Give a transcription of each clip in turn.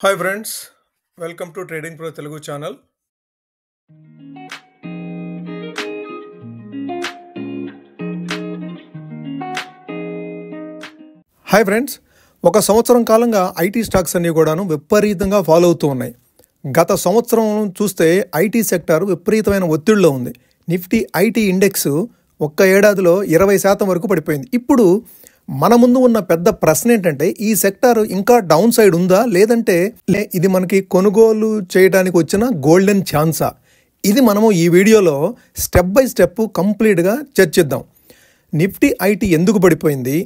Hi friends, welcome to trading pro Telugu channel. Hi friends, ఒక సంవత్సరం కాలంగా ఐటీ స్టాక్స్ అన్నీ కూడాను విపరీతంగా ఫాలో అవుతూ ఉన్నాయి. గత సంవత్సరం చూస్తే ఐటీ సెక్టార్ విపరీతమైన ఒత్తిడిలో ఉంది. నిఫ్టీ ఐటీ ఇండెక్స్ ఒక్క ఏడాదిలో 20% వరకు పడిపోయింది. ఇప్పుడు మన ముందు ఉన్న పెద్ద ప్రశ్న ఏంటంటే, ఈ సెక్టార్ ఇంకా డౌన్ సైడ్ ఉందా, లేదంటే ఇది మనకి కొనుగోలు చేయడానికి వచ్చిన గోల్డెన్ ఛాన్సా? ఇది మనము ఈ వీడియోలో స్టెప్ బై స్టెప్ కంప్లీట్గా చర్చిద్దాం. నిఫ్టీ ఐటీ ఎందుకు పడిపోయింది,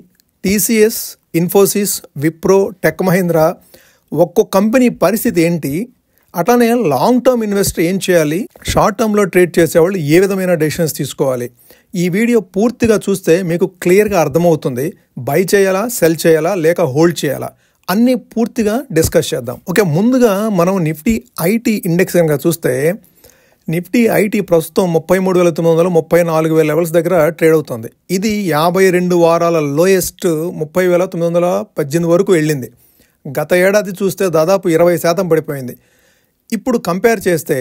టీసీఎస్, ఇన్ఫోసిస్, విప్రో, టెక్ మహీంద్రా ఒక్కొక్క కంపెనీ పరిస్థితి ఏంటి, అట్లానే లాంగ్ టర్మ్ ఇన్వెస్టర్ ఏం చేయాలి, షార్ట్ టర్మ్లో ట్రేడ్ చేసేవాళ్ళు ఏ విధమైన డెసిషన్స్ తీసుకోవాలి. ఈ వీడియో పూర్తిగా చూస్తే మీకు క్లియర్గా అర్థమవుతుంది. బై చేయాలా, సెల్ చేయాలా, లేక హోల్డ్ చేయాలా, అన్నీ పూర్తిగా డిస్కస్ చేద్దాం. ఓకే, ముందుగా మనం నిఫ్టీ ఐటీ ఇండెక్స్ కనుక చూస్తే, నిఫ్టీ ఐటీ ప్రస్తుతం 33,900, 34,000 లెవెల్స్ దగ్గర ట్రేడ్ అవుతుంది. ఇది 52 వారాల లోయెస్ట్ 30,918 వరకు వెళ్ళింది. గత ఏడాది చూస్తే దాదాపు 20% పడిపోయింది. ఇప్పుడు కంపేర్ చేస్తే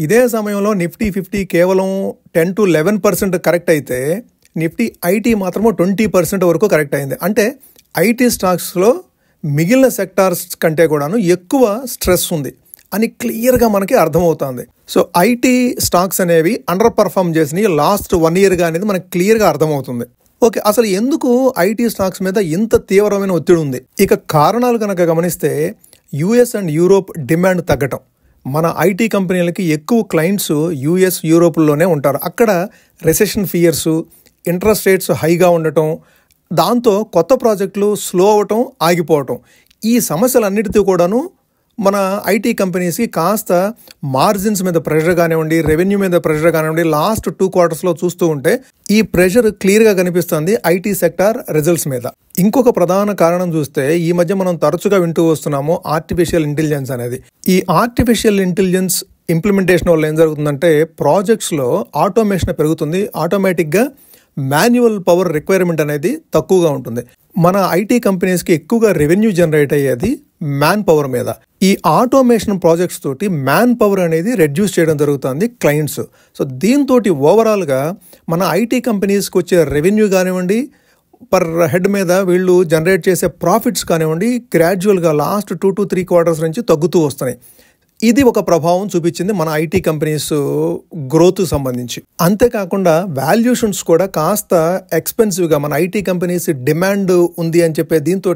ఇదే సమయంలో నిఫ్టీ 50 కేవలం 10 to 11% కరెక్ట్ అయితే, నిఫ్టీ ఐటీ మాత్రము 20% వరకు కరెక్ట్ అయింది. అంటే ఐటీ స్టాక్స్లో మిగిలిన సెక్టార్స్ కంటే కూడాను ఎక్కువ స్ట్రెస్ ఉంది అని క్లియర్గా మనకి అర్థమవుతుంది. సో ఐటీ స్టాక్స్ అనేవి అండర్ పర్ఫామ్ చేసినవి లాస్ట్ 1 yearగా అనేది మనకి క్లియర్గా అర్థమవుతుంది. ఓకే, అసలు ఎందుకు ఐటీ స్టాక్స్ మీద ఇంత తీవ్రమైన ఒత్తిడి ఉంది? ఇక కారణాలు కనుక గమనిస్తే, యుఎస్ అండ్ యూరోప్ డిమాండ్ తగ్గటం. మన ఐటీ కంపెనీలకి ఎక్కువ క్లయింట్స్ యూఎస్, యూరోప్లోనే ఉంటారు. అక్కడ రెసెషన్ ఫియర్స్, ఇంట్రెస్ట్ రేట్స్ హైగా ఉండటం, దాంతో కొత్త ప్రాజెక్టులు స్లో అవటం, ఆగిపోవటం, ఈ సమస్యలన్నిటితో కూడాను మన ఐటీ కంపెనీస్కి కాస్త మార్జిన్స్ మీద ప్రెషర్ కానివ్వండి, రెవెన్యూ మీద ప్రెషర్ కానివ్వండి, లాస్ట్ 2 quartersలో చూస్తూ ఉంటే ఈ ప్రెషర్ క్లియర్గా కనిపిస్తుంది ఐటీ సెక్టార్ రిజల్ట్స్ మీద. ఇంకొక ప్రధాన కారణం చూస్తే, ఈ మధ్య మనం తరచుగా వింటూ వస్తున్నాము ఆర్టిఫిషియల్ ఇంటెలిజెన్స్ అనేది. ఈ ఆర్టిఫిషియల్ ఇంటెలిజెన్స్ ఇంప్లిమెంటేషన్ వల్ల ఏం జరుగుతుందంటే, ప్రాజెక్ట్స్లో ఆటోమేషన్ పెరుగుతుంది, ఆటోమేటిక్గా మాన్యువల్ పవర్ రిక్వైర్మెంట్ అనేది తక్కువగా ఉంటుంది. మన ఐటీ కంపెనీస్కి ఎక్కువగా రెవెన్యూ జనరేట్ అయ్యేది మ్యాన్ పవర్ మీద. ఈ ఆటోమేషన్ ప్రాజెక్ట్స్ తోటి మ్యాన్ పవర్ అనేది రెడ్యూస్ చేయడం జరుగుతుంది క్లయింట్స్. సో దీంతో ఓవరాల్గా మన ఐటీ కంపెనీస్కి వచ్చే రెవెన్యూ కానివ్వండి, పర్ హెడ్ మీద వీళ్ళు జనరేట్ చేసే ప్రాఫిట్స్ కానివ్వండి, గ్రాడ్యువల్గా లాస్ట్ 2 to 3 quarters నుంచి తగ్గుతూ వస్తున్నాయి. ఇది ఒక ప్రభావం చూపించింది మన ఐటీ కంపెనీస్ గ్రోత్ సంబంధించి. అంతేకాకుండా వాల్యూషన్స్ కూడా కాస్త ఎక్స్పెన్సివ్గా, మన ఐటీ కంపెనీస్ డిమాండ్ ఉంది అని చెప్పే దీంతో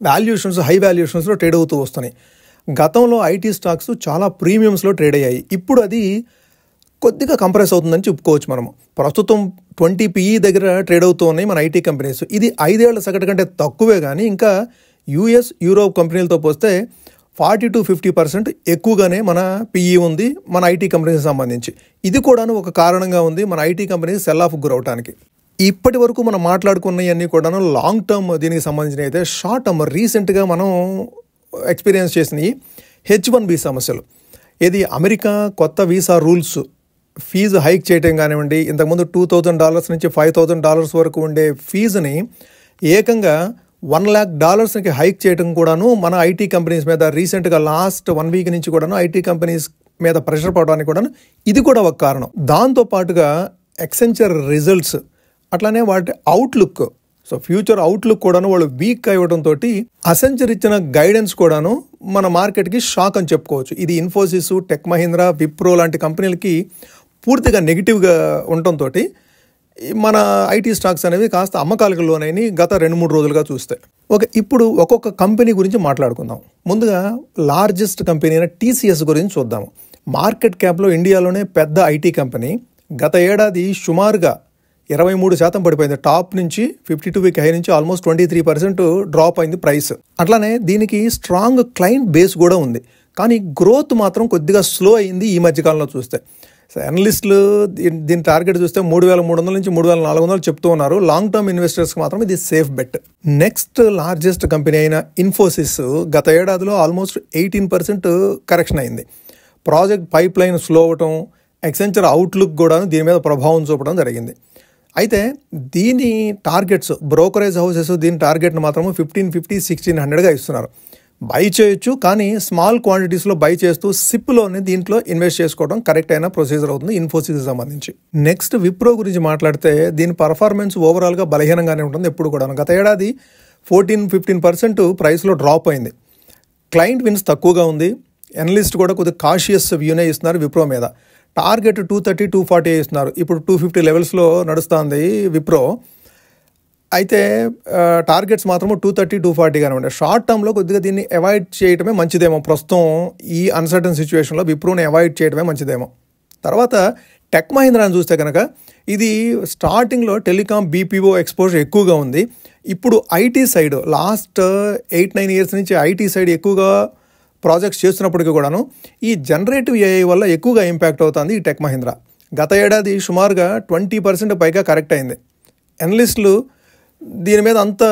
వాల్యూషన్స్ హై వాల్యూషన్స్లో ట్రేడ్ అవుతూ వస్తున్నాయి. గతంలో ఐటీ స్టాక్స్ చాలా ప్రీమియమ్స్లో ట్రేడ్ అయ్యాయి. ఇప్పుడు అది కొద్దిగా కంప్రెస్ అవుతుందని చెప్పుకోవచ్చు మనము. ప్రస్తుతం 20 PE దగ్గర ట్రేడ్ అవుతూ ఉన్నాయి మన ఐటీ కంపెనీస్. ఇది 5 ఏళ్ల సగటు కంటే తక్కువే, కానీ ఇంకా యూఎస్, యూరోప్ కంపెనీలతో పోస్తే 40 to 50% ఎక్కువగానే మన పిఈ ఉంది మన ఐటీ కంపెనీకి సంబంధించి. ఇది కూడాను ఒక కారణంగా ఉంది మన ఐటీ కంపెనీస్ సెల్ ఆఫ్ గురవటానికి. ఇప్పటి వరకు మనం మాట్లాడుకున్నవన్నీ కూడాను లాంగ్ టర్మ్ దీనికి సంబంధించినవి అయితే, షార్ట్ టర్మ్ రీసెంట్గా మనం ఎక్స్పీరియన్స్ చేసినవి H1B సమస్యలు. ఇది అమెరికా కొత్త వీసా రూల్స్, ఫీజు హైక్ చేయటం కానివ్వండి, ఇంతకుముందు $2,000 నుంచి $5,000 వరకు ఉండే ఫీజుని ఏకంగా $1 lakh హైక్ చేయడం కూడాను మన ఐటీ కంపెనీస్ మీద రీసెంట్గా లాస్ట్ 1 week నుంచి కూడాను ఐటీ కంపెనీస్ మీద ప్రెషర్ పడడానికి కూడాను ఇది కూడా ఒక కారణం. దాంతోపాటుగా ఎక్సెంచర్ రిజల్ట్స్, అట్లానే వాటి అవుట్లుక్, సో ఫ్యూచర్ అవుట్లుక్ కూడాను వాళ్ళు వీక్ అవ్వడంతో అసెంచర్ ఇచ్చిన గైడెన్స్ కూడాను మన మార్కెట్కి షాక్ అని చెప్పుకోవచ్చు. ఇది ఇన్ఫోసిస్, టెక్ మహీంద్రా, విప్రో లాంటి కంపెనీలకి పూర్తిగా నెగిటివ్గా ఉండటంతో మన ఐటీ స్టాక్స్ అనేవి కాస్త అమ్మకాలకు లోనైన గత 2-3 రోజులుగా చూస్తే. ఓకే, ఇప్పుడు ఒక్కొక్క కంపెనీ గురించి మాట్లాడుకుందాం. ముందుగా లార్జెస్ట్ కంపెనీ అయిన టీసీఎస్ గురించి చూద్దాము. మార్కెట్ క్యాప్లో ఇండియాలోనే పెద్ద ఐటీ కంపెనీ. గత ఏడాది సుమారుగా 23% పడిపోయింది. టాప్ నుంచి 52-week హై నుంచి ఆల్మోస్ట్ 23% డ్రాప్ అయింది ప్రైస్. అట్లానే దీనికి స్ట్రాంగ్ క్లయింట్ బేస్ కూడా ఉంది, కానీ గ్రోత్ మాత్రం కొద్దిగా స్లో అయింది ఈ మధ్యకాలంలో చూస్తే. అనలిస్టులు దీని టార్గెట్ చూస్తే 3,300 నుంచి 3,400 చెప్తూ ఉన్నారు. లాంగ్ టర్మ్ ఇన్వెస్టర్స్కి మాత్రం ఇది safe bet. Next largest company అయిన ఇన్ఫోసిస్ గత ఏడాదిలో ఆల్మోస్ట్ 18% కరెక్షన్ అయింది. ప్రాజెక్ట్ పైప్ లైన్ స్లో అవ్వటం, ఎక్సెంచర్ అవుట్లుక్ కూడా దీని మీద ప్రభావం చూపడం జరిగింది. అయితే దీని టార్గెట్స్, బ్రోకరేజ్ హౌసెస్ దీని టార్గెట్ను మాత్రం 1,550, 1,600గా ఇస్తున్నారు. బై చేయొచ్చు, కానీ స్మాల్ క్వాంటిటీస్లో బై చేస్తూ సిప్లోనే దీంట్లో ఇన్వెస్ట్ చేసుకోవడం కరెక్ట్ అయిన ప్రొసీజర్ అవుతుంది ఇన్ఫోసిస్కి సంబంధించి. నెక్స్ట్ విప్రో గురించి మాట్లాడితే దీని పర్ఫార్మెన్స్ ఓవరాల్గా బలహీనంగానే ఉంటుంది ఎప్పుడు కూడా. గత ఏడాది 14-15% ప్రైస్లో డ్రాప్ అయింది. క్లయింట్ విన్స్ తక్కువగా ఉంది. ఎనలిస్ట్ కూడా కొద్దిగా కాషియస్ వ్యూనే ఇస్తున్నారు విప్రో మీద. టార్గెట్ 230-240 ఇస్తున్నారు. ఇప్పుడు 250 లెవెల్స్లో నడుస్తుంది విప్రో. అయితే టార్గెట్స్ మాత్రం 230-240గానే ఉంటాయి. షార్ట్ టర్మ్లో కొద్దిగా దీన్ని అవాయిడ్ చేయడమే మంచిదేమో. ప్రస్తుతం ఈ అన్సర్టన్ సిచ్యువేషన్లో విప్రోని అవాయిడ్ చేయడమే మంచిదేమో. తర్వాత టెక్ మహీంద్రాని చూస్తే కనుక ఇది స్టార్టింగ్లో టెలికాం బీపీఓ ఎక్స్పోజర్ ఎక్కువగా ఉంది. ఇప్పుడు ఐటీ సైడ్ లాస్ట్ 8-9 ఇయర్స్ నుంచి ఐటీ సైడ్ ఎక్కువగా ప్రాజెక్ట్స్ చేస్తున్నప్పటికీ కూడాను ఈ జనరేటివ్ ఏఐ వల్ల ఎక్కువగా ఇంపాక్ట్ అవుతుంది ఈ టెక్ మహీంద్రా. గత ఏడాది సుమారుగా 20% పైగా కరెక్ట్ అయింది. ఎనలిస్టులు దీని మీద అంత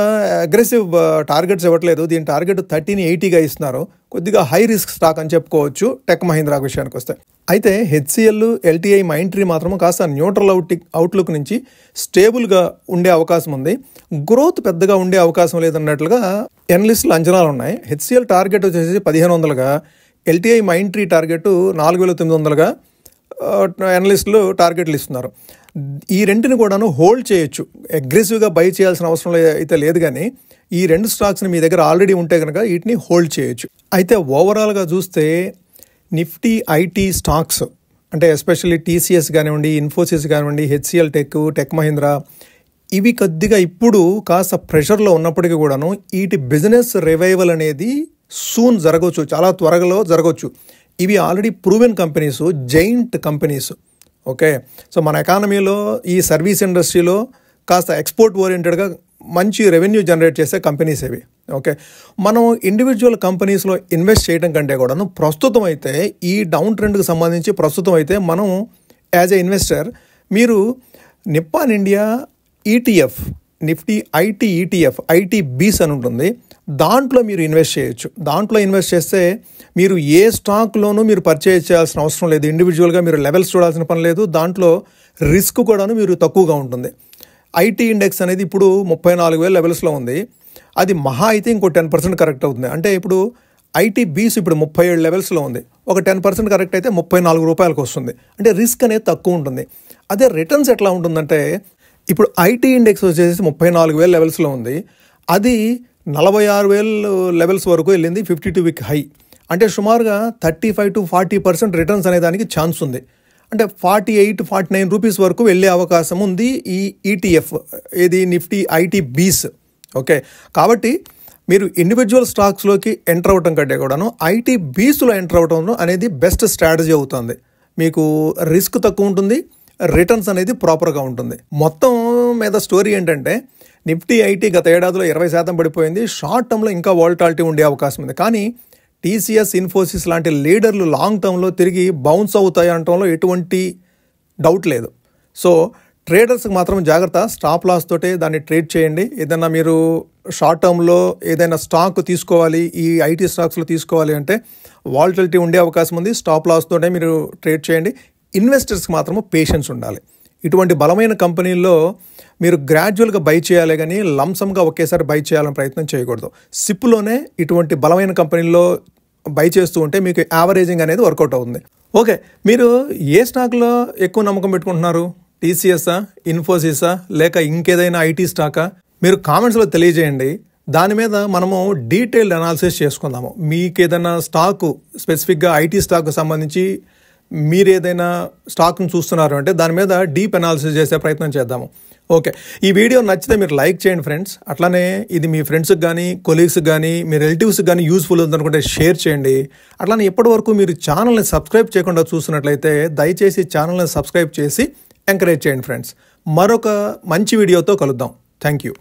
అగ్రెసివ్ టార్గెట్స్ ఇవ్వట్లేదు. దీని టార్గెట్ 1380గా ఇస్తున్నారు. కొద్దిగా హై రిస్క్ స్టాక్ అని చెప్పుకోవచ్చు టెక్ మహీంద్రా విషయానికి వస్తే. అయితే హెచ్సిఎల్, ఎల్టీఐ, మైంట్రీ మాత్రం కాస్త న్యూట్రల్ అవుట్లుక్ నుంచి స్టేబుల్గా ఉండే అవకాశం ఉంది. గ్రోత్ పెద్దగా ఉండే అవకాశం లేదన్నట్లుగా ఎనలిస్టులు అంచనాలు ఉన్నాయి. హెచ్సిఎల్ టార్గెట్ వచ్చేసి 1500గా, ఎల్టీఐ, మైంట్రీ టార్గెట్ 4900గా ఎనలిస్టులు టార్గెట్లు ఇస్తున్నారు. ఈ రెంటిని కూడాను హోల్డ్ చేయొచ్చు. అగ్రెసివ్గా బై చేయాల్సిన అవసరం అయితే లేదు, కానీ ఈ రెండు స్టాక్స్ని మీ దగ్గర ఆల్రెడీ ఉంటే కనుక వీటిని హోల్డ్ చేయొచ్చు. అయితే ఓవరాల్గా చూస్తే నిఫ్టీ ఐటీ స్టాక్స్ అంటే ఎస్పెషల్లీ టీసీఎస్ కానివ్వండి, ఇన్ఫోసిస్ కానివ్వండి, హెచ్సిఎల్ టెక్ మహీంద్రా ఇవి కొద్దిగా ఇప్పుడు కాస్త ప్రెషర్లో ఉన్నప్పటికీ కూడాను వీటి బిజినెస్ రివైవల్ అనేది సూన్ జరగవచ్చు, చాలా త్వరలో జరగవచ్చు. ఇవి already proven companies, giant companies. Okay, so మన ఎకానమీలో ఈ సర్వీస్ ఇండస్ట్రీలో కాస్త ఎక్స్పోర్ట్ ఓరియంటెడ్గా మంచి రెవెన్యూ జనరేట్ చేసే కంపెనీస్ ఇవి. ఓకే, మనం ఇండివిజువల్ కంపెనీస్లో ఇన్వెస్ట్ చేయడం కంటే కూడాను ప్రస్తుతం అయితే ఈ డౌన్ ట్రెండ్కి సంబంధించి ప్రస్తుతం అయితే మనం యాజ్ ఎ ఇన్వెస్టర్ మీరు Nippon India ETF, Nifty IT ETF, IT బీస్ అని ఉంటుంది, దాంట్లో మీరు ఇన్వెస్ట్ చేయొచ్చు. దాంట్లో ఇన్వెస్ట్ చేస్తే మీరు ఏ స్టాక్లోనూ మీరు పర్చేజ్ చేయాల్సిన అవసరం లేదు. ఇండివిజువల్గా మీరు లెవెల్స్ చూడాల్సిన పని లేదు. దాంట్లో రిస్క్ కూడాను మీరు తక్కువగా ఉంటుంది. ఐటీ ఇండెక్స్ అనేది ఇప్పుడు 34,000 లెవెల్స్లో ఉంది. అది మహా అయితే ఇంకో 10% కరెక్ట్ అవుతుంది. అంటే ఇప్పుడు ఐటీ బీస్ ఇప్పుడు 37 లెవెల్స్లో ఉంది. ఒక 10% కరెక్ట్ అయితే 34 రూపాయలకు వస్తుంది. అంటే రిస్క్ అనేది తక్కువ ఉంటుంది. అదే రిటర్న్స్ ఎట్లా ఉంటుందంటే ఇప్పుడు ఐటీ ఇండెక్స్ వచ్చేసి 34,000 లెవెల్స్లో ఉంది. అది 46,000 లెవెల్స్ వరకు వెళ్ళింది 52 వీక్ హై. అంటే సుమారుగా 35-40% రిటర్న్స్ అనే దానికి ఛాన్స్ ఉంది. అంటే 48-49 రూపీస్ వరకు వెళ్ళే అవకాశం ఉంది ఈ ఈటీఎఫ్, ఏది నిఫ్టీ ఐటీ బీస్. ఓకే, కాబట్టి మీరు ఇండివిజువల్ స్టాక్స్లోకి ఎంటర్ అవ్వటం కంటే కూడాను ఐటీ బీస్లో ఎంటర్ అవ్వటం అనేది బెస్ట్ స్ట్రాటజీ అవుతుంది. మీకు రిస్క్ తక్కువ ఉంటుంది, రిటర్న్స్ అనేది ప్రాపర్గా ఉంటుంది. మొత్తం మీద స్టోరీ ఏంటంటే నిఫ్టీ ఐటీ గత ఏడాదిలో 20% పడిపోయింది. షార్ట్ టర్మ్లో ఇంకా వాలటాలిటీ ఉండే అవకాశం ఉంది. కానీ టీసీఎస్, ఇన్ఫోసిస్ లాంటి లీడర్లు లాంగ్ టర్మ్లో తిరిగి బౌన్స్ అవుతాయి అనటంలో ఎటువంటి డౌట్ లేదు. సో ట్రేడర్స్కి మాత్రం జాగ్రత్త, స్టాప్ లాస్ తోటే దాన్ని ట్రేడ్ చేయండి. ఏదైనా మీరు షార్ట్ టర్మ్లో ఏదైనా స్టాక్ తీసుకోవాలి, ఈ ఐటీ స్టాక్స్లో తీసుకోవాలి అంటే వాలటిలిటీ ఉండే అవకాశం ఉంది. స్టాప్ లాస్ తోటే మీరు ట్రేడ్ చేయండి. ఇన్వెస్టర్స్కి మాత్రము పేషెన్స్ ఉండాలి. ఇటువంటి బలమైన కంపెనీల్లో మీరు గ్రాడ్యువల్గా బై చేయాలి, కానీ లంసమ్గా ఒకేసారి బై చేయాలని ప్రయత్నం చేయకూడదు. సిప్లోనే ఇటువంటి బలమైన కంపెనీల్లో బై చేస్తూ ఉంటే మీకు యావరేజింగ్ అనేది వర్కౌట్ అవుతుంది. ఓకే, మీరు ఏ స్టాక్లో ఎక్కువ నమ్మకం పెట్టుకుంటున్నారు? టీసీఎస్ఆ, ఇన్ఫోసిసా, లేక ఇంకేదైనా ఐటీ స్టాకా? మీరు కామెంట్స్లో తెలియజేయండి. దాని మీద మనము డీటెయిల్డ్ అనాలిసిస్ చేసుకుందాము. మీకు ఏదైనా స్టాకు స్పెసిఫిక్గా ఐటీ స్టాక్కు సంబంధించి మీరు ఏదైనా స్టాక్ను చూస్తున్నారు అంటే దాని మీద డీప్ అనాలిసిస్ చేసే ప్రయత్నం చేద్దాము. ఓకే, ఈ వీడియో నచ్చితే మీరు లైక్ చేయండి ఫ్రెండ్స్. అట్లానే ఇది మీ ఫ్రెండ్స్కి కానీ, కొలీగ్స్కి కానీ, మీ రిలేటివ్స్కి కానీ యూస్ఫుల్ ఉందనుకుంటే షేర్ చేయండి. అట్లానే ఇప్పటి వరకు మీరు ఛానల్ని సబ్స్క్రైబ్ చేయకుండా చూస్తున్నట్లయితే దయచేసి ఛానల్ని సబ్స్క్రైబ్ చేసి ఎంకరేజ్ చేయండి ఫ్రెండ్స్. మరొక మంచి వీడియోతో కలుద్దాం. Thank you.